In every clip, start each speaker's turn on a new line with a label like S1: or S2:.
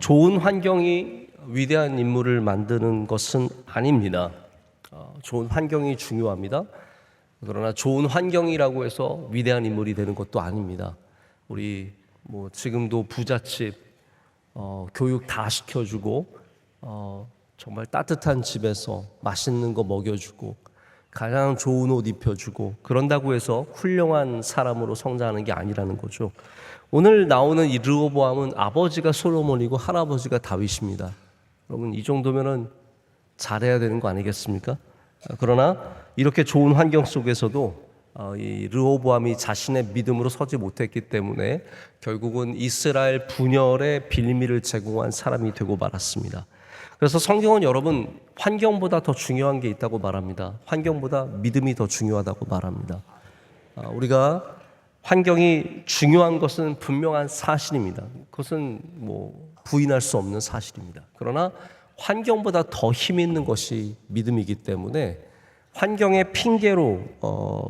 S1: 좋은 환경이 위대한 인물을 만드는 것은 아닙니다. 좋은 환경이 중요합니다. 그러나 좋은 환경이라고 해서 위대한 인물이 되는 것도 아닙니다. 우리 지금도 부잣집 교육 다 시켜주고 정말 따뜻한 집에서 맛있는 거 먹여주고 가장 좋은 옷 입혀주고 그런다고 해서 훌륭한 사람으로 성장하는 게 아니라는 거죠. 오늘 나오는 이 르호보암은 아버지가 솔로몬이고 할아버지가 다윗입니다. 여러분, 이 정도면은 잘해야 되는 거 아니겠습니까? 그러나 이렇게 좋은 환경 속에서도 이 르호보암이 자신의 믿음으로 서지 못했기 때문에 결국은 이스라엘 분열의 빌미를 제공한 사람이 되고 말았습니다. 그래서 성경은 여러분, 환경보다 더 중요한 게 있다고 말합니다. 환경보다 믿음이 더 중요하다고 말합니다. 우리가 환경이 중요한 것은 분명한 사실입니다. 그것은 부인할 수 없는 사실입니다. 그러나 환경보다 더 힘 있는 것이 믿음이기 때문에 환경의 핑계로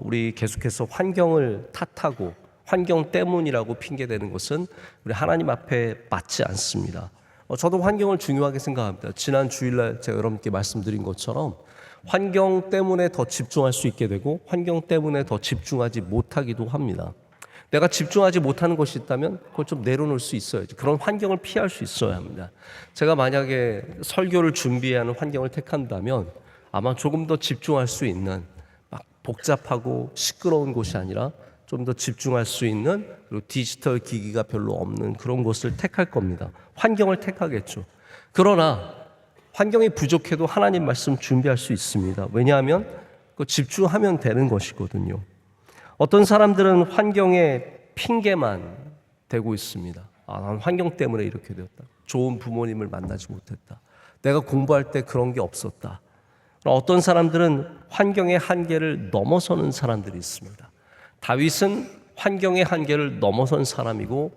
S1: 우리 계속해서 환경을 탓하고 환경 때문이라고 핑계대는 것은 우리 하나님 앞에 맞지 않습니다. 저도 환경을 중요하게 생각합니다. 지난 주일날 제가 여러분께 말씀드린 것처럼 환경 때문에 더 집중할 수 있게 되고 환경 때문에 더 집중하지 못하기도 합니다. 내가 집중하지 못하는 것이 있다면 그걸 좀 내려놓을 수 있어야지. 그런 환경을 피할 수 있어야 합니다. 제가 만약에 설교를 준비하는 환경을 택한다면 아마 조금 더 집중할 수 있는 막 복잡하고 시끄러운 곳이 아니라 좀 더 집중할 수 있는, 그리고 디지털 기기가 별로 없는 그런 곳을 택할 겁니다. 환경을 택하겠죠. 그러나 환경이 부족해도 하나님 말씀 준비할 수 있습니다. 왜냐하면 집중하면 되는 것이거든요. 어떤 사람들은 환경에 핑계만 대고 있습니다. 난 환경 때문에 이렇게 되었다. 좋은 부모님을 만나지 못했다. 내가 공부할 때 그런 게 없었다. 어떤 사람들은 환경의 한계를 넘어서는 사람들이 있습니다. 다윗은 환경의 한계를 넘어선 사람이고,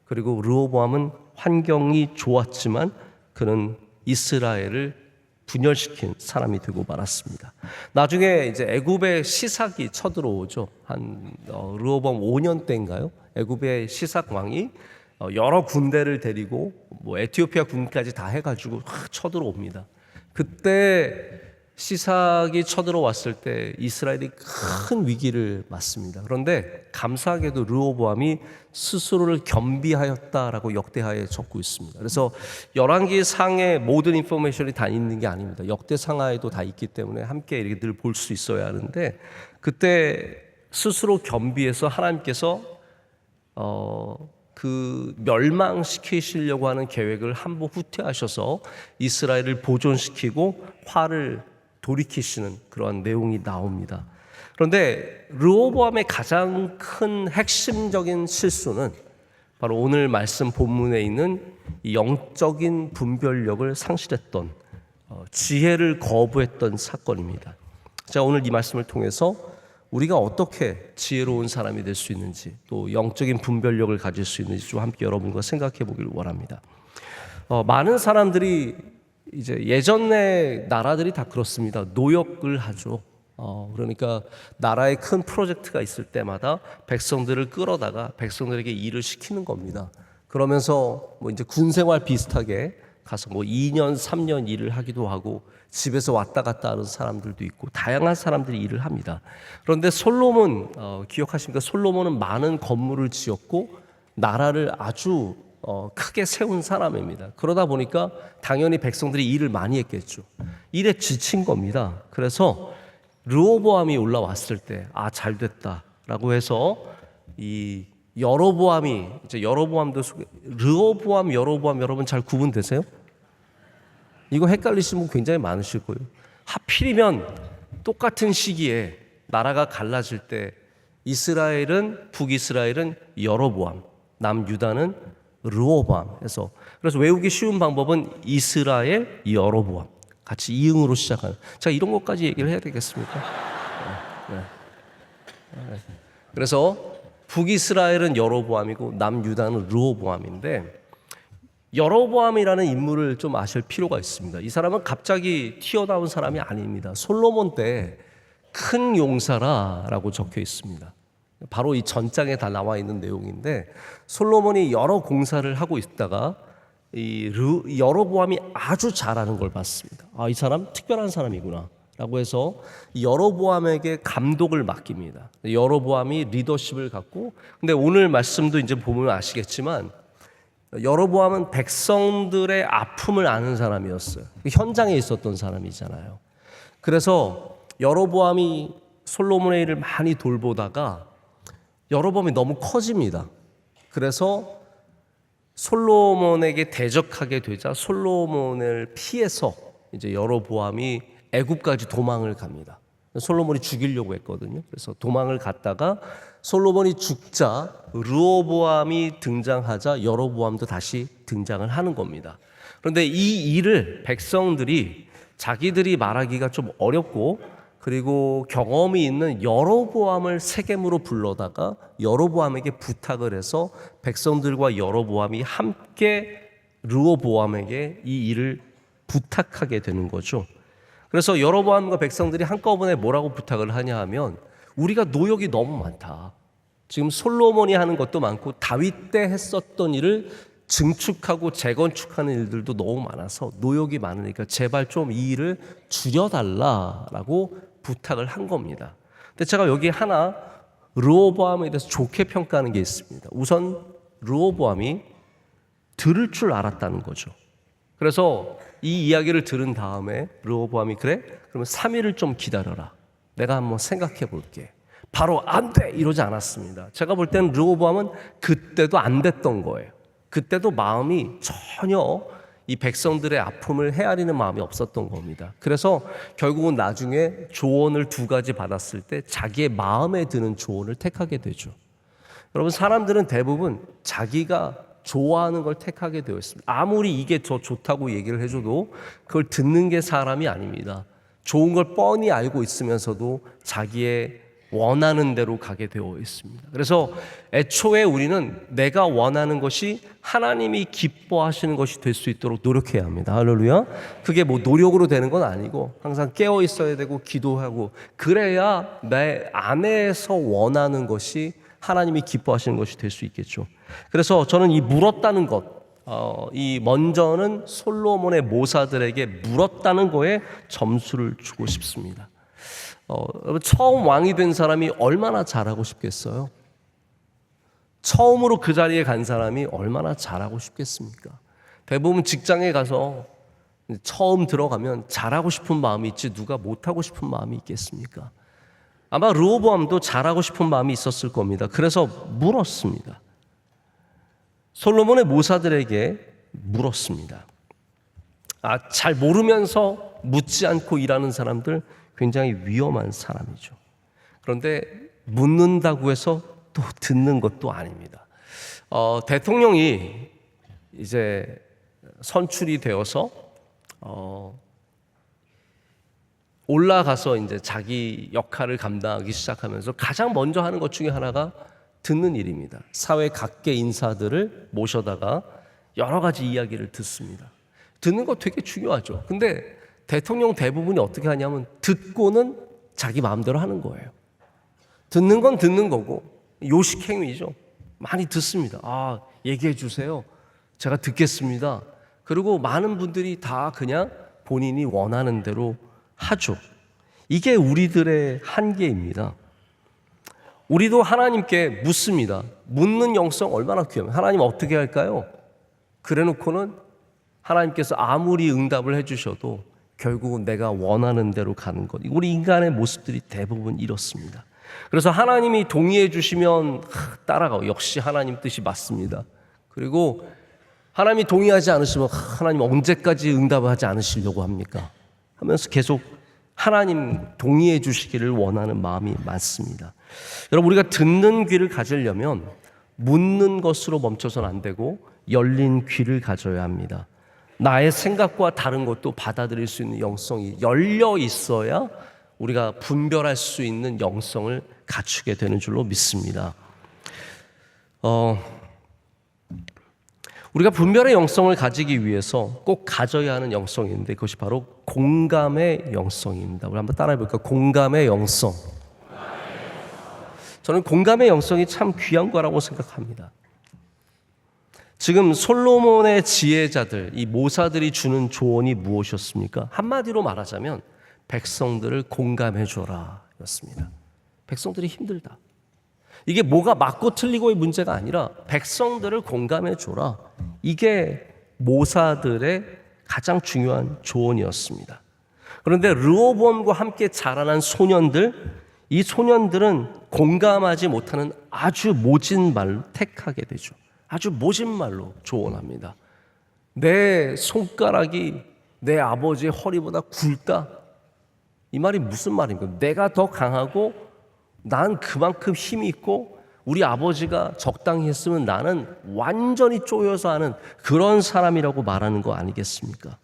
S1: 그리고 르호보암은 환경이 좋았지만 그는 이스라엘을 분열시킨 사람이 되고 말았습니다. 나중에 이제 애굽의 시삭이 쳐들어오죠. 한 르호보암 5년 때인가요? 애굽의 시삭 왕이 여러 군대를 데리고 에티오피아 군까지 다 해가지고 쳐들어옵니다. 그때 시삭이 쳐들어왔을 때 이스라엘이 큰 위기를 맞습니다. 그런데 감사하게도 르호보암이 스스로를 겸비하였다라고 역대하에 적고 있습니다. 그래서 열왕기상의 모든 인포메이션이 다 있는 게 아닙니다. 역대상하에도 다 있기 때문에 함께 이렇게 늘 볼 수 있어야 하는데, 그때 스스로 겸비해서 하나님께서 그 멸망시키시려고 하는 계획을 한번 후퇴하셔서 이스라엘을 보존시키고 화를 돌이키시는 그러한 내용이 나옵니다. 그런데 르호보암의 가장 큰 핵심적인 실수는 바로 오늘 말씀 본문에 있는 이 영적인 분별력을 상실했던, 지혜를 거부했던 사건입니다. 자, 오늘 이 말씀을 통해서 우리가 어떻게 지혜로운 사람이 될 수 있는지, 또 영적인 분별력을 가질 수 있는지 좀 함께 여러분과 생각해 보기를 원합니다. 많은 사람들이 이제 예전의 나라들이 다 그렇습니다. 노역을 하죠. 그러니까 나라에 큰 프로젝트가 있을 때마다 백성들을 끌어다가 백성들에게 일을 시키는 겁니다. 그러면서 이제 군 생활 비슷하게 가서 2년, 3년 일을 하기도 하고 집에서 왔다 갔다 하는 사람들도 있고 다양한 사람들이 일을 합니다. 그런데 솔로몬, 기억하십니까? 솔로몬은 많은 건물을 지었고 나라를 아주 크게 세운 사람입니다. 그러다 보니까 당연히 백성들이 일을 많이 했겠죠. 일에 지친 겁니다. 그래서 르호보암이 올라왔을 때 잘 됐다라고 해서 이 여로보암이, 이제 여로보암도 르호보암, 여로보암 여러분 잘 구분되세요? 이거 헷갈리시는 분 굉장히 많으실 거예요. 하필이면 똑같은 시기에 나라가 갈라질 때 이스라엘은, 북이스라엘은 여로보암, 남유다는 르호보암 해서, 그래서 외우기 쉬운 방법은 이스라엘, 여로보암 같이 이응으로 시작하는. 자, 이런 것까지 얘기를 해야 되겠습니까? 네. 그래서 북이스라엘은 여로보암이고 남유다는 르호보암인데, 여로보암이라는 인물을 좀 아실 필요가 있습니다. 이 사람은 갑자기 튀어나온 사람이 아닙니다. 솔로몬 때 큰 용사라고 적혀 있습니다. 바로 이 전장에 다 나와 있는 내용인데, 솔로몬이 여러 공사를 하고 있다가 여로보암이 아주 잘하는 걸 봤습니다. 이 사람 특별한 사람이구나 라고 해서 여로보암에게 감독을 맡깁니다. 여로보암이 리더십을 갖고, 근데 오늘 말씀도 이제 보면 아시겠지만 여로보암은 백성들의 아픔을 아는 사람이었어요. 현장에 있었던 사람이잖아요. 그래서 여로보암이 솔로몬의 일을 많이 돌보다가 여로보암이 너무 커집니다. 그래서 솔로몬에게 대적하게 되자 솔로몬을 피해서 이제 여로보암이 애굽까지 도망을 갑니다. 솔로몬이 죽이려고 했거든요. 그래서 도망을 갔다가 솔로몬이 죽자 르호보암이 등장하자 여로보암도 다시 등장을 하는 겁니다. 그런데 이 일을 백성들이 자기들이 말하기가 좀 어렵고, 그리고 경험이 있는 여로보암을 세겜으로 불러다가 여로보암에게 부탁을 해서 백성들과 여로보암이 함께 르호보암에게 이 일을 부탁하게 되는 거죠. 그래서 여로보암과 백성들이 한꺼번에 뭐라고 부탁을 하냐 하면, 우리가 노역이 너무 많다. 지금 솔로몬이 하는 것도 많고 다윗 때 했었던 일을 증축하고 재건축하는 일들도 너무 많아서 노역이 많으니까 제발 좀 이 일을 줄여달라라고 부탁을 한 겁니다. 근데 제가 여기 하나 르호보암에 대해서 좋게 평가하는 게 있습니다. 우선 르호보암이 들을 줄 알았다는 거죠. 그래서 이 이야기를 들은 다음에 르호보암이 그래? 그러면 3일을 좀 기다려라. 내가 한번 생각해 볼게. 바로 안 돼! 이러지 않았습니다. 제가 볼 때는 르호보암은 그때도 안 됐던 거예요. 그때도 마음이 전혀 이 백성들의 아픔을 헤아리는 마음이 없었던 겁니다. 그래서 결국은 나중에 조언을 2가지 받았을 때 자기의 마음에 드는 조언을 택하게 되죠. 여러분, 사람들은 대부분 자기가 좋아하는 걸 택하게 되어 있습니다. 아무리 이게 더 좋다고 얘기를 해줘도 그걸 듣는 게 사람이 아닙니다. 좋은 걸 뻔히 알고 있으면서도 자기의 원하는 대로 가게 되어 있습니다. 그래서 애초에 우리는 내가 원하는 것이 하나님이 기뻐하시는 것이 될 수 있도록 노력해야 합니다. 할렐루야. 그게 뭐 노력으로 되는 건 아니고 항상 깨어 있어야 되고 기도하고, 그래야 내 안에서 원하는 것이 하나님이 기뻐하시는 것이 될 수 있겠죠. 그래서 저는 이 물었다는 것, 이 먼저는 솔로몬의 모사들에게 물었다는 거에 점수를 주고 싶습니다. 처음 왕이 된 사람이 얼마나 잘하고 싶겠어요? 처음으로 그 자리에 간 사람이 얼마나 잘하고 싶겠습니까? 대부분 직장에 가서 처음 들어가면 잘하고 싶은 마음이 있지 누가 못하고 싶은 마음이 있겠습니까? 아마 르호보암도 잘하고 싶은 마음이 있었을 겁니다. 그래서 물었습니다. 솔로몬의 모사들에게 물었습니다. 잘 모르면서 묻지 않고 일하는 사람들 굉장히 위험한 사람이죠. 그런데 묻는다고 해서 또 듣는 것도 아닙니다. 대통령이 이제 선출이 되어서 올라가서 이제 자기 역할을 감당하기 시작하면서 가장 먼저 하는 것 중에 하나가 듣는 일입니다. 사회 각계 인사들을 모셔다가 여러 가지 이야기를 듣습니다. 듣는 거 되게 중요하죠. 근데 대통령 대부분이 어떻게 하냐면 듣고는 자기 마음대로 하는 거예요. 듣는 건 듣는 거고 요식행위죠. 많이 듣습니다. 얘기해 주세요. 제가 듣겠습니다. 그리고 많은 분들이 다 그냥 본인이 원하는 대로 하죠. 이게 우리들의 한계입니다. 우리도 하나님께 묻습니다. 묻는 영성 얼마나 귀합니까? 하나님 어떻게 할까요? 그래 놓고는 하나님께서 아무리 응답을 해주셔도 결국은 내가 원하는 대로 가는 것. 우리 인간의 모습들이 대부분 이렇습니다. 그래서 하나님이 동의해 주시면 따라가고, 역시 하나님 뜻이 맞습니다. 그리고 하나님이 동의하지 않으시면 하나님 언제까지 응답을 하지 않으시려고 합니까? 하면서 계속 하나님 동의해 주시기를 원하는 마음이 많습니다. 여러분, 우리가 듣는 귀를 가지려면 묻는 것으로 멈춰서는 안 되고 열린 귀를 가져야 합니다. 나의 생각과 다른 것도 받아들일 수 있는 영성이 열려 있어야 우리가 분별할 수 있는 영성을 갖추게 되는 줄로 믿습니다. 우리가 분별의 영성을 가지기 위해서 꼭 가져야 하는 영성이 있는데 그것이 바로 공감의 영성입니다. 우리 한번 따라해 볼까요? 공감의 영성. 저는 공감의 영성이 참 귀한 거라고 생각합니다. 지금 솔로몬의 지혜자들, 이 모사들이 주는 조언이 무엇이었습니까? 한마디로 말하자면 백성들을 공감해 줘라 였습니다. 백성들이 힘들다. 이게 뭐가 맞고 틀리고의 문제가 아니라 백성들을 공감해 줘라. 이게 모사들의 가장 중요한 조언이었습니다. 그런데 르호보암과 함께 자라난 소년들, 이 소년들은 공감하지 못하는 아주 모진 말로 택하게 되죠. 아주 모진 말로 조언합니다. 내 손가락이 내 아버지의 허리보다 굵다. 이 말이 무슨 말입니까? 내가 더 강하고 난 그만큼 힘이 있고 우리 아버지가 적당히 했으면 나는 완전히 쪼여서 하는 그런 사람이라고 말하는 거 아니겠습니까?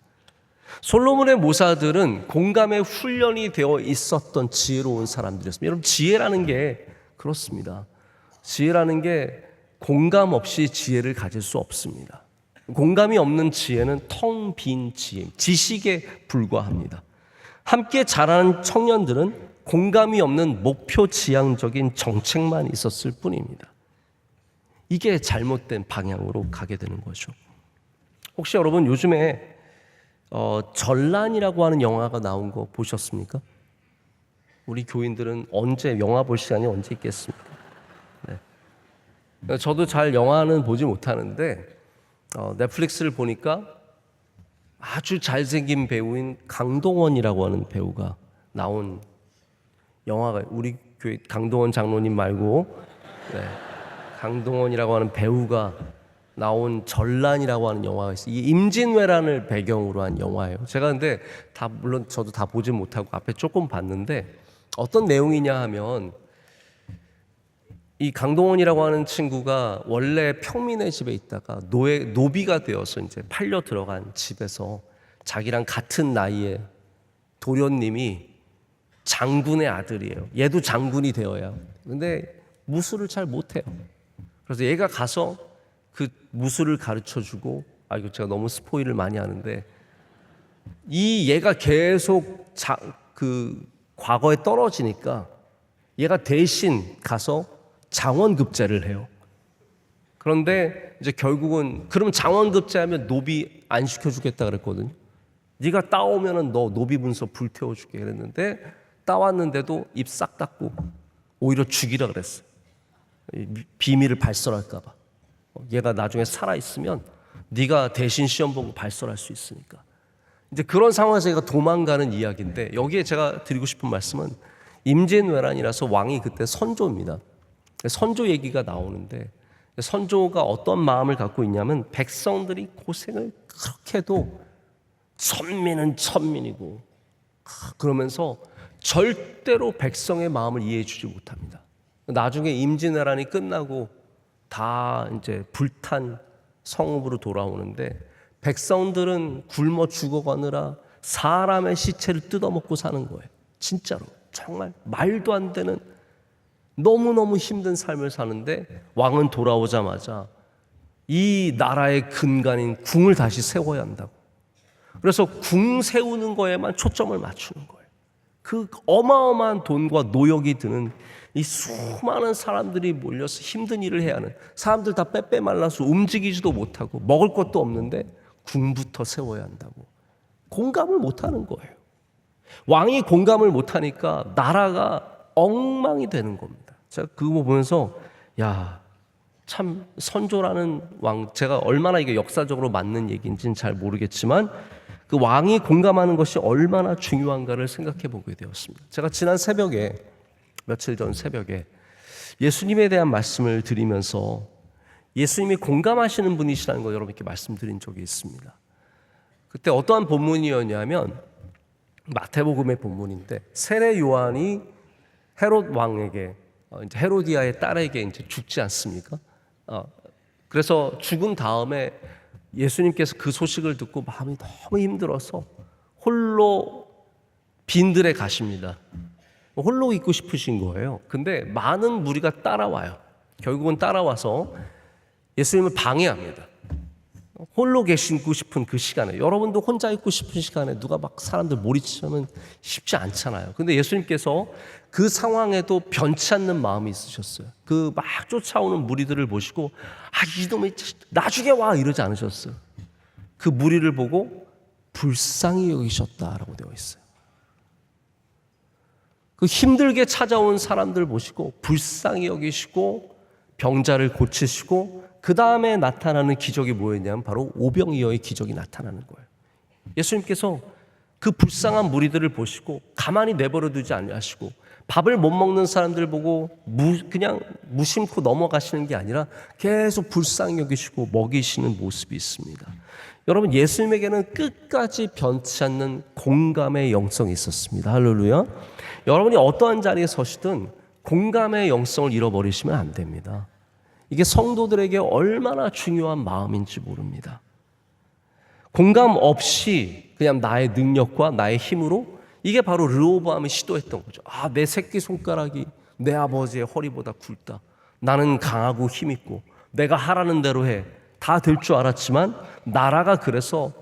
S1: 솔로몬의 모사들은 공감의 훈련이 되어 있었던 지혜로운 사람들이었습니다. 여러분, 지혜라는 게 그렇습니다. 지혜라는 게 공감 없이 지혜를 가질 수 없습니다. 공감이 없는 지혜는 텅 빈 지혜, 지식에 불과합니다. 함께 자라는 청년들은 공감이 없는 목표 지향적인 정책만 있었을 뿐입니다. 이게 잘못된 방향으로 가게 되는 거죠. 혹시 여러분 요즘에 전란이라고 하는 영화가 나온 거 보셨습니까? 우리 교인들은 언제 영화 볼 시간이 언제 있겠습니까? 네. 저도 잘 영화는 보지 못하는데 넷플릭스를 보니까 아주 잘생긴 배우인 강동원이라고 하는 배우가 나온 영화가, 우리 교회 강동원 장로님 말고 강동원이라고 하는 배우가 나온 전란이라고 하는 영화가 있어요. 이게 임진왜란을 배경으로 한 영화예요. 제가 근데 물론 저도 다 보지 못하고 앞에 조금 봤는데 어떤 내용이냐 하면 이 강동원이라고 하는 친구가 원래 평민의 집에 있다가 노비가 되어서 이제 팔려 들어간 집에서 자기랑 같은 나이의 도련님이 장군의 아들이에요. 얘도 장군이 되어야. 근데 무술을 잘 못해요. 그래서 얘가 가서 그 무술을 가르쳐주고, 이거 제가 너무 스포일을 많이 하는데, 얘가 계속 그 과거에 떨어지니까 얘가 대신 가서 장원급제를 해요. 그런데 이제 결국은 그럼 장원급제하면 노비 안 시켜주겠다 그랬거든요. 네가 따오면은 너 노비 문서 불태워줄게 그랬는데 따왔는데도 입 싹 닫고 오히려 죽이라 그랬어요. 비밀을 발설할까 봐. 얘가 나중에 살아있으면 네가 대신 시험 보고 발설할 수 있으니까. 이제 그런 상황에서 얘가 도망가는 이야기인데, 여기에 제가 드리고 싶은 말씀은 임진왜란이라서 왕이 그때 선조입니다. 선조 얘기가 나오는데, 선조가 어떤 마음을 갖고 있냐면 백성들이 고생을 그렇게 해도 천민은 천민이고 그러면서 절대로 백성의 마음을 이해해 주지 못합니다. 나중에 임진왜란이 끝나고 다 이제 불탄 성읍으로 돌아오는데 백성들은 굶어 죽어가느라 사람의 시체를 뜯어먹고 사는 거예요. 진짜로 정말 말도 안 되는 너무너무 힘든 삶을 사는데 왕은 돌아오자마자 이 나라의 근간인 궁을 다시 세워야 한다고. 그래서 궁 세우는 거에만 초점을 맞추는 거예요. 그 어마어마한 돈과 노역이 드는 이 수많은 사람들이 몰려서 힘든 일을 해야 하는, 사람들 다 빼빼 말라서 움직이지도 못하고 먹을 것도 없는데 궁부터 세워야 한다고. 공감을 못하는 거예요. 왕이 공감을 못하니까 나라가 엉망이 되는 겁니다. 제가 그거 보면서 참 선조라는 왕, 제가 얼마나 이게 역사적으로 맞는 얘기인지는 잘 모르겠지만 그 왕이 공감하는 것이 얼마나 중요한가를 생각해 보게 되었습니다. 제가 지난 새벽에, 며칠 전 새벽에 예수님에 대한 말씀을 드리면서 예수님이 공감하시는 분이시라는 거 여러분께 말씀드린 적이 있습니다. 그때 어떠한 본문이었냐면 마태복음의 본문인데, 세례 요한이 헤롯 왕에게, 이제 헤로디아의 딸에게 이제 죽지 않습니까? 그래서 죽은 다음에 예수님께서 그 소식을 듣고 마음이 너무 힘들어서 홀로 빈들에 가십니다. 홀로 있고 싶으신 거예요. 근데 많은 무리가 따라와요. 결국은 따라와서 예수님을 방해합니다. 홀로 계시고 싶은 그 시간에, 여러분도 혼자 있고 싶은 시간에 누가 막 사람들 몰이치면 쉽지 않잖아요. 근데 예수님께서 그 상황에도 변치 않는 마음이 있으셨어요. 그 막 쫓아오는 무리들을 보시고 이놈의 나중에 와 이러지 않으셨어요. 그 무리를 보고 불쌍히 여기셨다라고 되어 있어요. 그 힘들게 찾아온 사람들 보시고 불쌍히 여기시고 병자를 고치시고, 그 다음에 나타나는 기적이 뭐였냐면 바로 오병이어의 기적이 나타나는 거예요. 예수님께서 그 불쌍한 무리들을 보시고 가만히 내버려 두지 않으시고 밥을 못 먹는 사람들 보고 그냥 무심코 넘어가시는 게 아니라 계속 불쌍히 여기시고 먹이시는 모습이 있습니다. 여러분, 예수님에게는 끝까지 변치 않는 공감의 영성이 있었습니다. 할렐루야. 여러분이 어떠한 자리에 서시든 공감의 영성을 잃어버리시면 안 됩니다. 이게 성도들에게 얼마나 중요한 마음인지 모릅니다. 공감 없이 그냥 나의 능력과 나의 힘으로, 이게 바로 르호보암이 시도했던 거죠. 내 새끼손가락이 내 아버지의 허리보다 굵다. 나는 강하고 힘있고 내가 하라는 대로 해. 다 될 줄 알았지만 나라가 그래서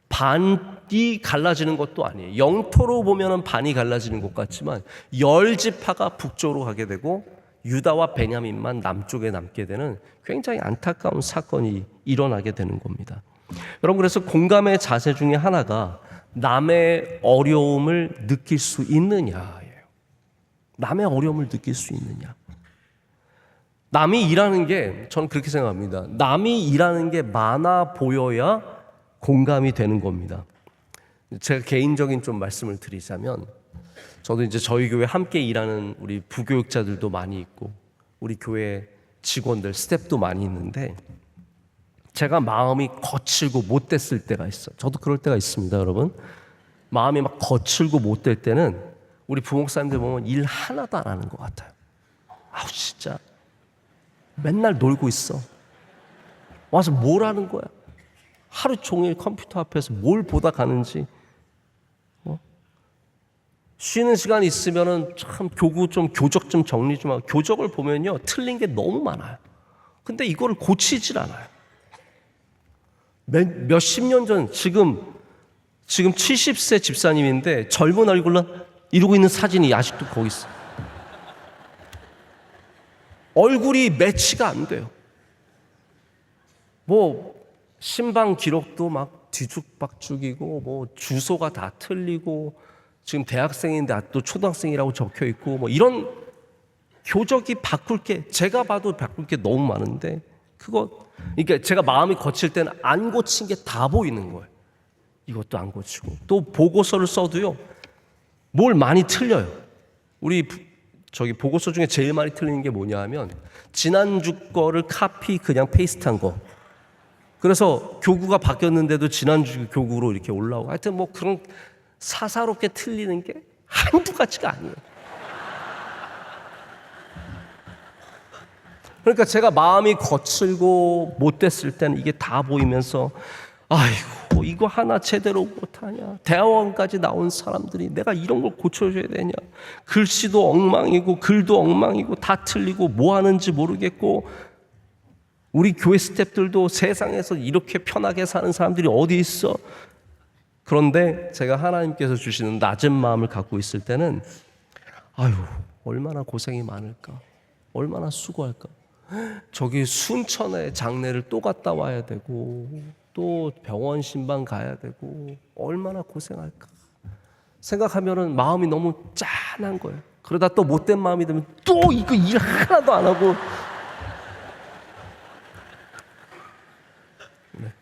S1: 반이 갈라지는 것도 아니에요. 영토로 보면 반이 갈라지는 것 같지만 10지파가 북쪽으로 가게 되고 유다와 베냐민만 남쪽에 남게 되는 굉장히 안타까운 사건이 일어나게 되는 겁니다. 여러분, 그래서 공감의 자세 중에 하나가 남의 어려움을 느낄 수 있느냐예요. 남의 어려움을 느낄 수 있느냐. 남이 일하는 게, 저는 그렇게 생각합니다. 남이 일하는 게 많아 보여야 공감이 되는 겁니다. 제가 개인적인 좀 말씀을 드리자면, 저도 이제 저희 교회 함께 일하는 우리 부교육자들도 많이 있고 우리 교회 직원들, 스태프도 많이 있는데 제가 마음이 거칠고 못됐을 때가 있어요. 저도 그럴 때가 있습니다, 여러분. 마음이 막 거칠고 못될 때는 우리 부목사님들 보면 일 하나도 안 하는 것 같아요. 진짜 맨날 놀고 있어. 와서 뭘 하는 거야? 하루 종일 컴퓨터 앞에서 뭘 보다 가는지. 쉬는 시간 있으면은 참 교적 좀 정리 좀 하고, 교적을 보면요 틀린 게 너무 많아요. 근데 이거를 고치질 않아요. 몇십 년 전, 지금 70세 집사님인데 젊은 얼굴로 이러고 있는 사진이 아직도 거기 있어. 얼굴이 매치가 안 돼요. 신방 기록도 막 뒤죽박죽이고 주소가 다 틀리고, 지금 대학생인데 또 초등학생이라고 적혀 있고 이런 교적이 바꿀 게, 제가 봐도 바꿀 게 너무 많은데 그러니까 제가 마음이 거칠 때는 안 고친 게 다 보이는 거예요. 이것도 안 고치고, 또 보고서를 써도요 뭘 많이 틀려요. 우리 보고서 중에 제일 많이 틀리는 게 뭐냐 하면 지난주 거를 카피 그냥 페이스트한 거. 그래서 교구가 바뀌었는데도 지난주 교구로 이렇게 올라오고, 하여튼 그런 사사롭게 틀리는 게 한두 가지가 아니에요. 그러니까 제가 마음이 거칠고 못됐을 때는 이게 다 보이면서 아이고 이거 하나 제대로 못하냐, 대학원까지 나온 사람들이 내가 이런 걸 고쳐줘야 되냐, 글씨도 엉망이고 글도 엉망이고 다 틀리고 뭐 하는지 모르겠고, 우리 교회 스태프들도 세상에서 이렇게 편하게 사는 사람들이 어디 있어. 그런데 제가 하나님께서 주시는 낮은 마음을 갖고 있을 때는 얼마나 고생이 많을까, 얼마나 수고할까. 저기 순천에 장례를 또 갔다 와야 되고 또 병원 신방 가야 되고 얼마나 고생할까 생각하면은 마음이 너무 짠한 거예요. 그러다 또 못된 마음이 들면 또 이거 일 하나도 안 하고. 네.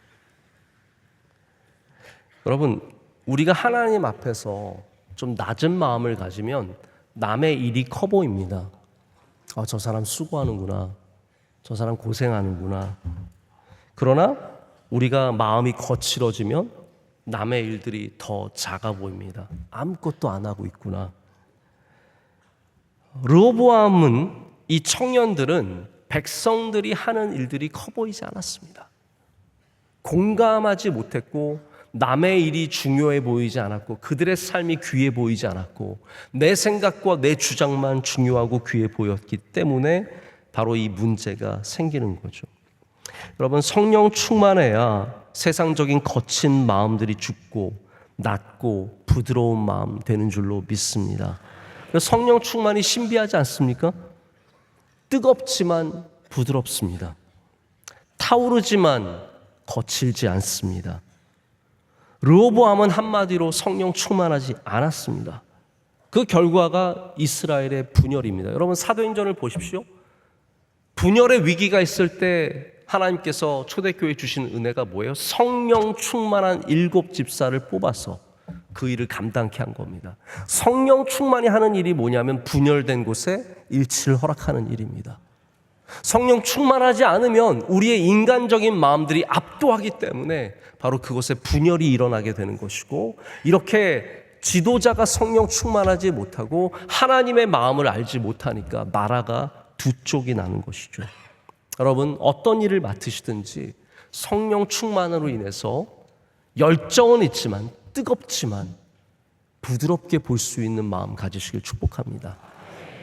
S1: 여러분, 우리가 하나님 앞에서 좀 낮은 마음을 가지면 남의 일이 커 보입니다. 저 사람 수고하는구나, 저 사람 고생하는구나. 그러나 우리가 마음이 거칠어지면 남의 일들이 더 작아 보입니다. 아무것도 안 하고 있구나. 르호보암은, 이 청년들은 백성들이 하는 일들이 커 보이지 않았습니다. 공감하지 못했고 남의 일이 중요해 보이지 않았고 그들의 삶이 귀해 보이지 않았고 내 생각과 내 주장만 중요하고 귀해 보였기 때문에 바로 이 문제가 생기는 거죠. 여러분, 성령 충만해야 세상적인 거친 마음들이 죽고 낮고 부드러운 마음 되는 줄로 믿습니다. 성령 충만이 신비하지 않습니까? 뜨겁지만 부드럽습니다. 타오르지만 거칠지 않습니다. 르호보암은 한마디로 성령 충만하지 않았습니다. 그 결과가 이스라엘의 분열입니다. 여러분, 사도행전을 보십시오. 분열의 위기가 있을 때 하나님께서 초대교회에 주신 은혜가 뭐예요? 성령 충만한 7 집사를 뽑아서 그 일을 감당케 한 겁니다. 성령 충만이 하는 일이 뭐냐면 분열된 곳에 일치를 허락하는 일입니다. 성령 충만하지 않으면 우리의 인간적인 마음들이 압도하기 때문에 바로 그곳에 분열이 일어나게 되는 것이고, 이렇게 지도자가 성령 충만하지 못하고 하나님의 마음을 알지 못하니까 나라가 두 쪽이 나는 것이죠. 여러분, 어떤 일을 맡으시든지 성령 충만으로 인해서 열정은 있지만 뜨겁지만 부드럽게 볼 수 있는 마음 가지시길 축복합니다.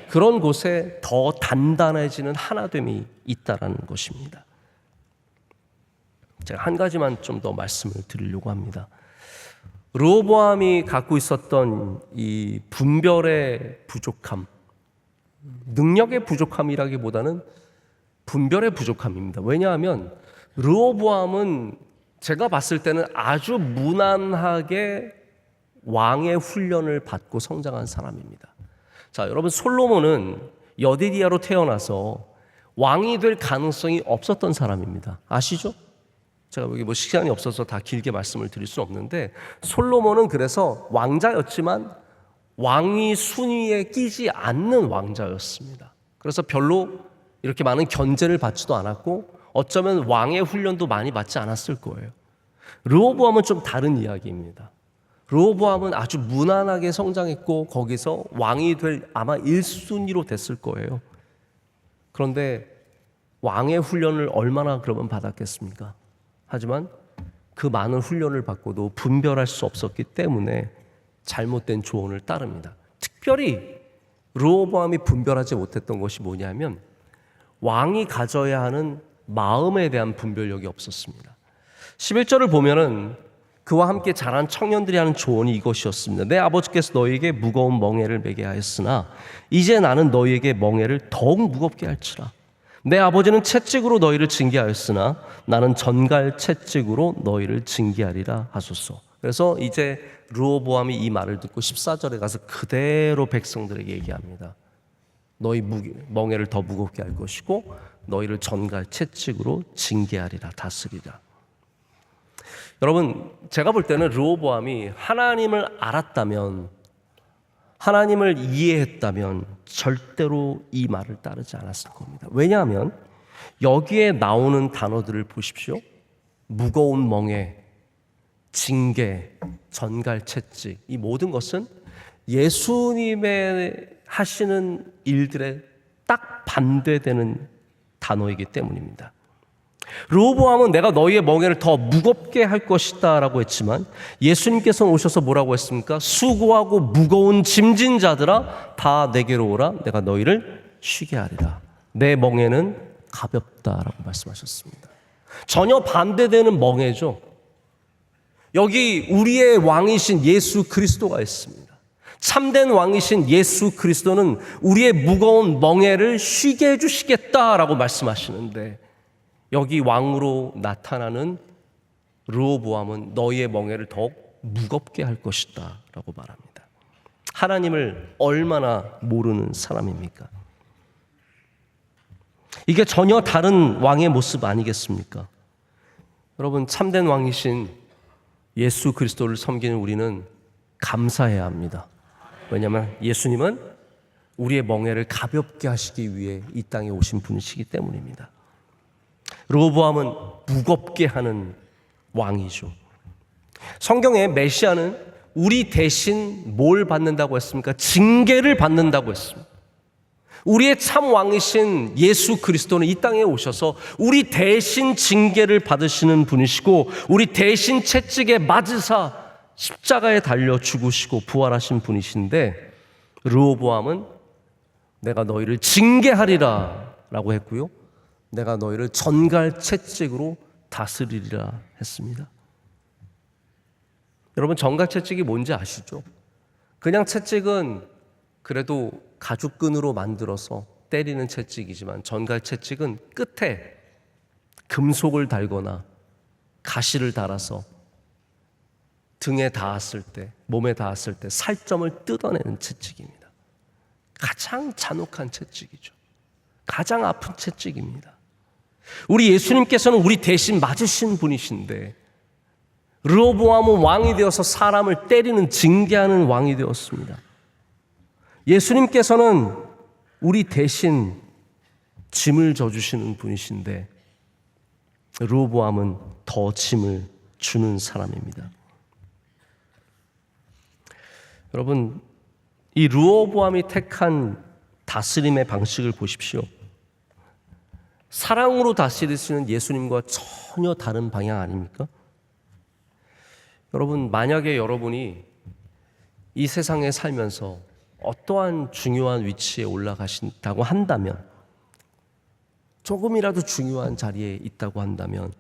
S1: 그런 곳에 더 단단해지는 하나됨이 있다라는 것입니다. 제가 한 가지만 좀 더 말씀을 드리려고 합니다. 르호보암이 갖고 있었던 이 분별의 부족함, 능력의 부족함이라기보다는 분별의 부족함입니다. 왜냐하면 르호보암은 제가 봤을 때는 아주 무난하게 왕의 훈련을 받고 성장한 사람입니다. 자, 여러분, 솔로몬은 여디디아로 태어나서 왕이 될 가능성이 없었던 사람입니다. 아시죠? 제가 여기 시간이 없어서 다 길게 말씀을 드릴 수는 없는데, 솔로몬은 그래서 왕자였지만 왕위 순위에 끼지 않는 왕자였습니다. 그래서 별로 이렇게 많은 견제를 받지도 않았고 어쩌면 왕의 훈련도 많이 받지 않았을 거예요. 르호보암은 좀 다른 이야기입니다. 르호보암은 아주 무난하게 성장했고 거기서 왕이 될 아마 1순위로 됐을 거예요. 그런데 왕의 훈련을 얼마나 그러면 받았겠습니까? 하지만 그 많은 훈련을 받고도 분별할 수 없었기 때문에 잘못된 조언을 따릅니다. 특별히 르호보암이 분별하지 못했던 것이 뭐냐면 왕이 가져야 하는 마음에 대한 분별력이 없었습니다. 11절을 보면은 그와 함께 자란 청년들이 하는 조언이 이것이었습니다. 내 아버지께서 너희에게 무거운 멍에를 매게 하였으나 이제 나는 너희에게 멍에를 더욱 무겁게 할지라. 내 아버지는 채찍으로 너희를 징계하였으나 나는 전갈 채찍으로 너희를 징계하리라 하소서. 그래서 이제 르호보암이 이 말을 듣고 14절에 가서 그대로 백성들에게 얘기합니다. 너희 멍에를 더 무겁게 할 것이고 너희를 전갈 채찍으로 징계하리라, 다스리라. 여러분, 제가 볼 때는 르호보암이 하나님을 알았다면, 하나님을 이해했다면 절대로 이 말을 따르지 않았을 겁니다. 왜냐하면 여기에 나오는 단어들을 보십시오. 무거운 멍에, 징계, 전갈 채찍, 이 모든 것은 예수님의 하시는 일들에 딱 반대되는 단어이기 때문입니다. 르호보암은 내가 너희의 멍에를 더 무겁게 할 것이다 라고 했지만 예수님께서는 오셔서 뭐라고 했습니까? 수고하고 무거운 짐진 자들아 다 내게로 오라, 내가 너희를 쉬게 하리라. 내 멍에는 가볍다라고 말씀하셨습니다. 전혀 반대되는 멍에죠. 여기 우리의 왕이신 예수 그리스도가 있습니다. 참된 왕이신 예수 그리스도는 우리의 무거운 멍에를 쉬게 해주시겠다라고 말씀하시는데, 여기 왕으로 나타나는 르호보암은 너희의 멍에를 더욱 무겁게 할 것이다 라고 말합니다. 하나님을 얼마나 모르는 사람입니까? 이게 전혀 다른 왕의 모습 아니겠습니까? 여러분, 참된 왕이신 예수 그리스도를 섬기는 우리는 감사해야 합니다. 왜냐하면 예수님은 우리의 멍에를 가볍게 하시기 위해 이 땅에 오신 분이시기 때문입니다. 르호보암은 무겁게 하는 왕이죠. 성경에 메시아는 우리 대신 뭘 받는다고 했습니까? 징계를 받는다고 했습니다. 우리의 참 왕이신 예수 그리스도는 이 땅에 오셔서 우리 대신 징계를 받으시는 분이시고 우리 대신 채찍에 맞으사 십자가에 달려 죽으시고 부활하신 분이신데, 르호보암은 내가 너희를 징계하리라 라고 했고요, 내가 너희를 전갈 채찍으로 다스리리라 했습니다. 여러분, 전갈 채찍이 뭔지 아시죠? 그냥 채찍은 그래도 가죽끈으로 만들어서 때리는 채찍이지만 전갈 채찍은 끝에 금속을 달거나 가시를 달아서 등에 닿았을 때, 몸에 닿았을 때 살점을 뜯어내는 채찍입니다. 가장 잔혹한 채찍이죠. 가장 아픈 채찍입니다. 우리 예수님께서는 우리 대신 맞으신 분이신데 르호보암은 왕이 되어서 사람을 때리는, 징계하는 왕이 되었습니다. 예수님께서는 우리 대신 짐을 져주시는 분이신데 르호보암은 더 짐을 주는 사람입니다. 여러분, 이 르호보암이 택한 다스림의 방식을 보십시오. 사랑으로 다스리시는 예수님과 전혀 다른 방향 아닙니까? 여러분, 만약에 여러분이 이 세상에 살면서 어떠한 중요한 위치에 올라가신다고 한다면, 조금이라도 중요한 자리에 있다고 한다면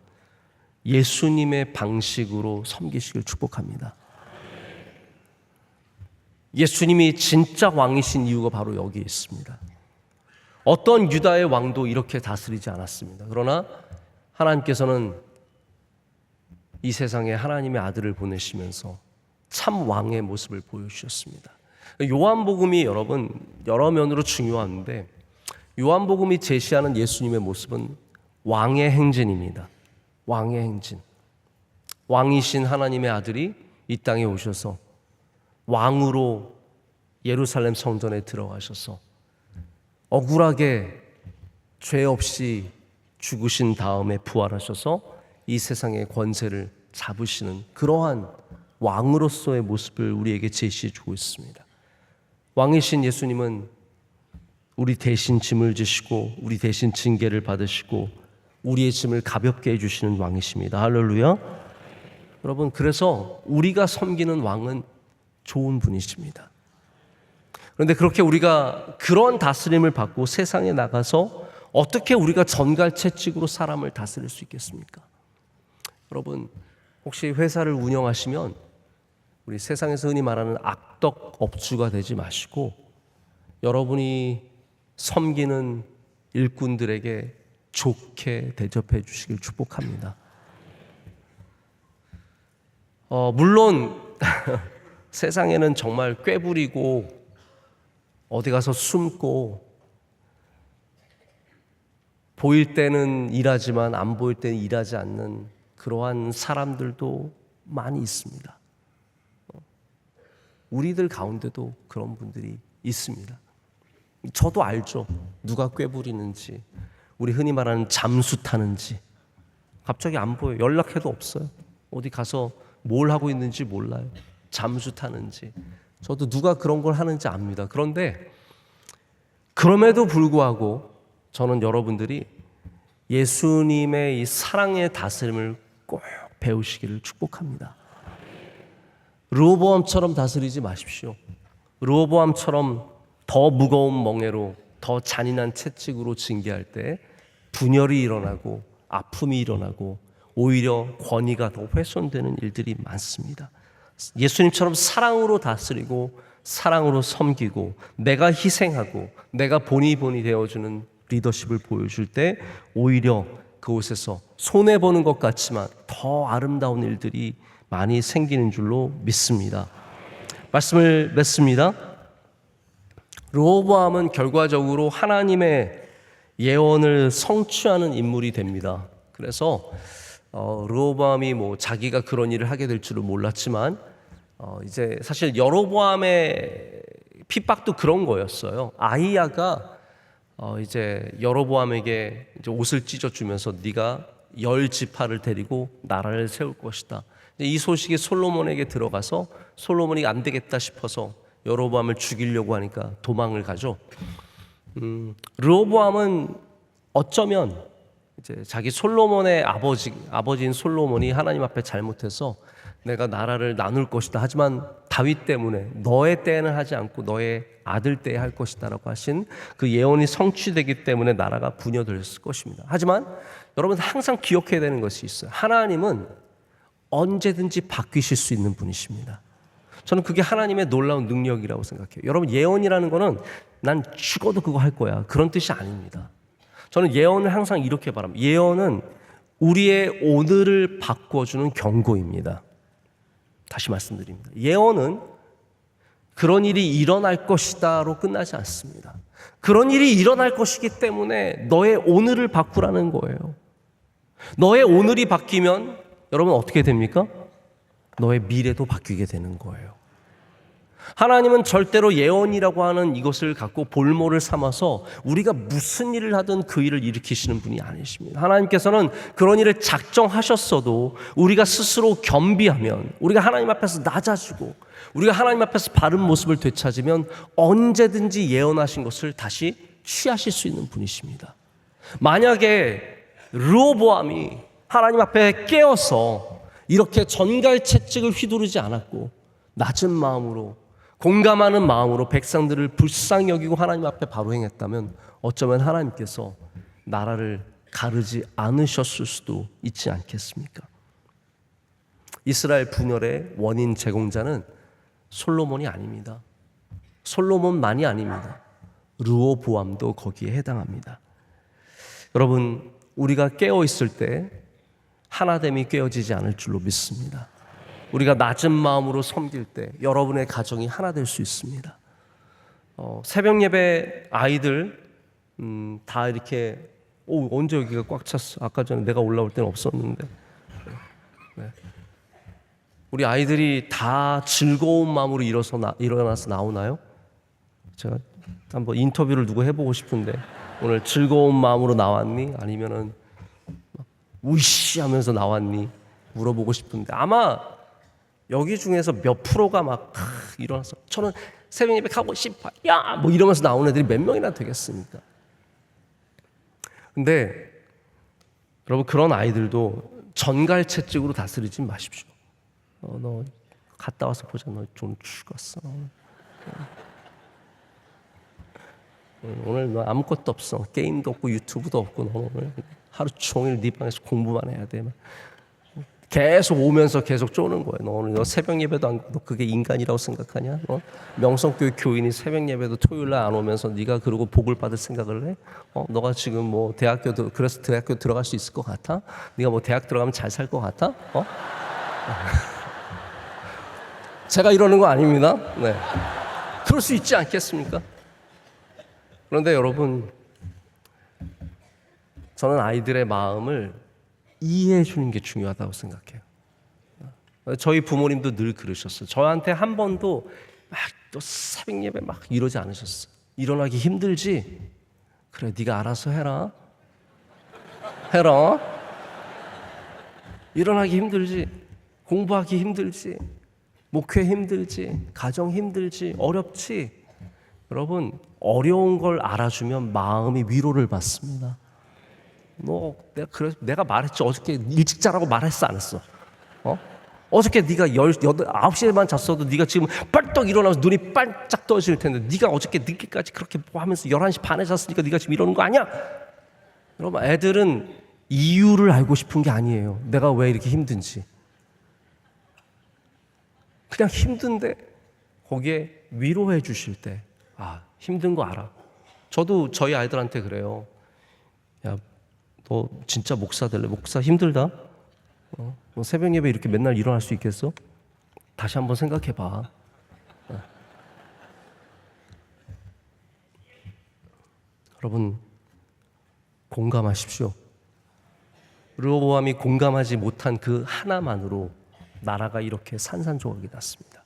S1: 예수님의 방식으로 섬기시길 축복합니다. 예수님이 진짜 왕이신 이유가 바로 여기에 있습니다. 어떤 유다의 왕도 이렇게 다스리지 않았습니다. 그러나 하나님께서는 이 세상에 하나님의 아들을 보내시면서 참 왕의 모습을 보여주셨습니다. 요한복음이 여러분 여러 면으로 중요한데 요한복음이 제시하는 예수님의 모습은 왕의 행진입니다. 왕의 행진. 왕이신 하나님의 아들이 이 땅에 오셔서 왕으로 예루살렘 성전에 들어가셔서 억울하게 죄 없이 죽으신 다음에 부활하셔서 이 세상의 권세를 잡으시는 그러한 왕으로서의 모습을 우리에게 제시해 주고 있습니다. 왕이신 예수님은 우리 대신 짐을 지시고 우리 대신 징계를 받으시고 우리의 짐을 가볍게 해주시는 왕이십니다. 할렐루야. 여러분, 그래서 우리가 섬기는 왕은 좋은 분이십니다. 그런데 그렇게 우리가 그런 다스림을 받고 세상에 나가서 어떻게 우리가 전갈채찍으로 사람을 다스릴 수 있겠습니까? 여러분, 혹시 회사를 운영하시면 우리 세상에서 흔히 말하는 악덕 업주가 되지 마시고 여러분이 섬기는 일꾼들에게 좋게 대접해 주시길 축복합니다. 물론 세상에는 정말 꾀부리고 어디 가서 숨고 보일 때는 일하지만 안 보일 때는 일하지 않는 그러한 사람들도 많이 있습니다. 우리들 가운데도 그런 분들이 있습니다. 저도 알죠. 누가 꾀부리는지, 우리 흔히 말하는 잠수 타는지. 갑자기 안 보여요. 연락해도 없어요. 어디 가서 뭘 하고 있는지 몰라요. 잠수 타는지. 저도 누가 그런 걸 하는지 압니다. 그런데 그럼에도 불구하고 저는 여러분들이 예수님의 이 사랑의 다스림을 꼭 배우시기를 축복합니다. 르호보암처럼 다스리지 마십시오. 르호보암처럼 더 무거운 멍에로, 더 잔인한 채찍으로 징계할 때 분열이 일어나고 아픔이 일어나고 오히려 권위가 더 훼손되는 일들이 많습니다. 예수님처럼 사랑으로 다스리고 사랑으로 섬기고 내가 희생하고 내가 본이 되어주는 리더십을 보여줄 때 오히려 그곳에서 손해보는 것 같지만 더 아름다운 일들이 많이 생기는 줄로 믿습니다. 말씀을 맺습니다. 르호보암은 결과적으로 하나님의 예언을 성취하는 인물이 됩니다. 그래서 르호보암이 자기가 그런 일을 하게 될 줄은 몰랐지만 이제 사실 여로보암의 핍박도 그런 거였어요. 아히야가 이제 여로보암에게 이제 옷을 찢어주면서 네가 10지파를 데리고 나라를 세울 것이다. 이 소식이 솔로몬에게 들어가서 솔로몬이 안 되겠다 싶어서 여로보암을 죽이려고 하니까 도망을 가죠. 르호보암은 어쩌면 이제 자기 솔로몬의 아버지인 솔로몬이 하나님 앞에 잘못해서 내가 나라를 나눌 것이다. 하지만 다윗 때문에 너의 때에는 하지 않고 너의 아들 때에 할 것이다 라고 하신 그 예언이 성취되기 때문에 나라가 분열됐을 것입니다. 하지만 여러분 항상 기억해야 되는 것이 있어요. 하나님은 언제든지 바뀌실 수 있는 분이십니다. 저는 그게 하나님의 놀라운 능력이라고 생각해요. 여러분, 예언이라는 거는 난 죽어도 그거 할 거야, 그런 뜻이 아닙니다. 저는 예언을 항상 이렇게 바랍니다. 예언은 우리의 오늘을 바꿔주는 경고입니다. 다시 말씀드립니다. 예언은 그런 일이 일어날 것이다로 끝나지 않습니다. 그런 일이 일어날 것이기 때문에 너의 오늘을 바꾸라는 거예요. 너의 오늘이 바뀌면 여러분 어떻게 됩니까? 너의 미래도 바뀌게 되는 거예요. 하나님은 절대로 예언이라고 하는 이것을 갖고 볼모를 삼아서 우리가 무슨 일을 하든 그 일을 일으키시는 분이 아니십니다. 하나님께서는 그런 일을 작정하셨어도 우리가 스스로 겸비하면, 우리가 하나님 앞에서 낮아지고 우리가 하나님 앞에서 바른 모습을 되찾으면 언제든지 예언하신 것을 다시 취하실 수 있는 분이십니다. 만약에 르호보암이 하나님 앞에 깨어서 이렇게 전갈채찍을 휘두르지 않았고 낮은 마음으로, 공감하는 마음으로 백성들을 불쌍히 여기고 하나님 앞에 바로 행했다면 어쩌면 하나님께서 나라를 가르지 않으셨을 수도 있지 않겠습니까? 이스라엘 분열의 원인 제공자는 솔로몬이 아닙니다. 솔로몬만이 아닙니다. 르호보암도 거기에 해당합니다. 여러분, 우리가 깨어있을 때 하나됨이 깨어지지 않을 줄로 믿습니다. 우리가 낮은 마음으로 섬길 때 여러분의 가정이 하나 될 수 있습니다. 새벽 예배 아이들 다 이렇게 언제 여기가 꽉 찼어? 아까 전에 내가 올라올 때는 없었는데. 네. 우리 아이들이 다 즐거운 마음으로 일어나서 나오나요? 제가 한번 인터뷰를 누구 해보고 싶은데, 오늘 즐거운 마음으로 나왔니? 아니면은 우이씨 하면서 나왔니? 물어보고 싶은데 아마 여기 중에서 몇 프로가 막 일어나서 저는 새벽 예배 가고 싶어 야 뭐 이러면서 나오는 애들이 몇 명이나 되겠습니까? 근데 여러분, 그런 아이들도 전갈채찍으로 다스리지 마십시오. 너 갔다 와서 보자. 너 좀 죽었어. 오늘 너 아무것도 없어. 게임도 없고 유튜브도 없고 너 오늘 하루 종일 네 방에서 공부만 해야 돼. 계속 오면서 계속 쪼는 거예요. 너 오늘 너 새벽 예배도 안 가고 너 그게 인간이라고 생각하냐? 너 명성교회 교인이 새벽 예배도 토요일 날 안 오면서 네가 그러고 복을 받을 생각을 해? 너가 지금 뭐 그래서 대학교 들어갈 수 있을 것 같아? 네가 뭐 대학 들어가면 잘 살 것 같아? 제가 이러는 거 아닙니다. 네. 그럴 수 있지 않겠습니까? 그런데 여러분, 저는 아이들의 마음을 이해해 주는 게 중요하다고 생각해요. 저희 부모님도 늘 그러셨어요. 저한테 한 번도 막 또 새벽 예배 막 이러지 않으셨어요. 일어나기 힘들지? 그래, 네가 알아서 해라. 일어나기 힘들지? 공부하기 힘들지? 목회 힘들지? 가정 힘들지? 어렵지? 여러분, 어려운 걸 알아주면 마음이 위로를 받습니다. 내가 말했지. 어저께 일찍 자라고 말했어, 안 했어? 어저께 네가 9시에만 잤어도 네가 지금 빨떡 일어나서 눈이 반짝 떠질 텐데, 네가 어저께 늦게까지 그렇게 뭐 하면서 11시 반에 잤으니까 네가 지금 이러는 거 아니야? 여러분, 애들은 이유를 알고 싶은 게 아니에요. 내가 왜 이렇게 힘든지. 그냥 힘든데 거기에 위로해 주실 때, 힘든 거 알아. 저도 저희 아이들한테 그래요. 야, 너 진짜 목사 될래? 목사 힘들다? 너 새벽 예배 이렇게 맨날 일어날 수 있겠어? 다시 한번 생각해봐. 여러분, 공감하십시오. 르호보암이 공감하지 못한 그 하나만으로 나라가 이렇게 산산조각이 났습니다.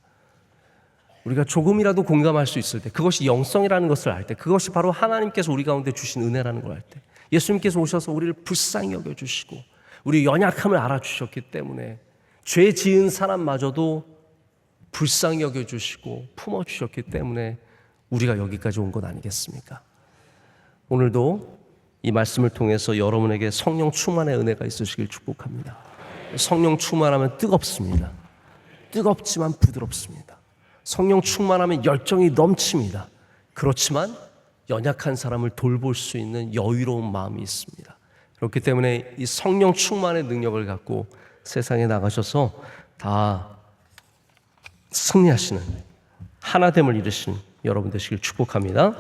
S1: 우리가 조금이라도 공감할 수 있을 때, 그것이 영성이라는 것을 알 때, 그것이 바로 하나님께서 우리 가운데 주신 은혜라는 걸 알 때, 예수님께서 오셔서 우리를 불쌍히 여겨주시고 우리 연약함을 알아주셨기 때문에 죄 지은 사람마저도 불쌍히 여겨주시고 품어주셨기 때문에 우리가 여기까지 온 것 아니겠습니까? 오늘도 이 말씀을 통해서 여러분에게 성령 충만의 은혜가 있으시길 축복합니다. 성령 충만하면 뜨겁습니다. 뜨겁지만 부드럽습니다. 성령 충만하면 열정이 넘칩니다. 그렇지만 연약한 사람을 돌볼 수 있는 여유로운 마음이 있습니다. 그렇기 때문에 이 성령 충만의 능력을 갖고 세상에 나가셔서 다 승리하시는 하나됨을 이루시는 여러분 되시길 축복합니다.